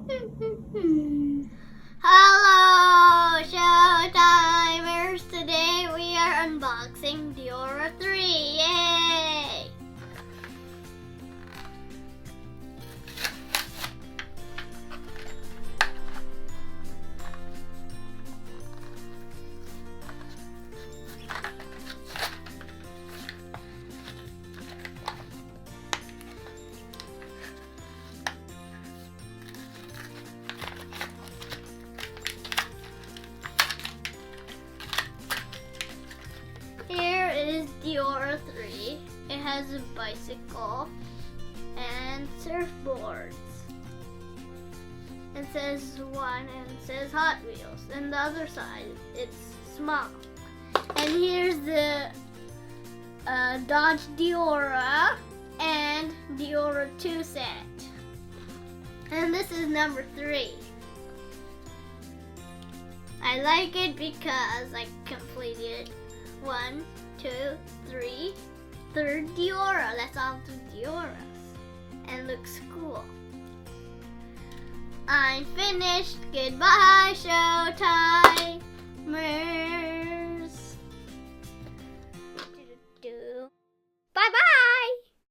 Hello, Showtimers! Today we are unboxing Deora III. Yay! Here is Deora III. It has a bicycle and surfboards. It says one and it says Hot Wheels. And the other side, it's small. And here's the Dodge Deora and Deora II set. And this is number 3. I like it because I completed 1, 2, 3, third Deora. That's all 2 Deoras. And looks cool. I'm finished. Goodbye, Showtime.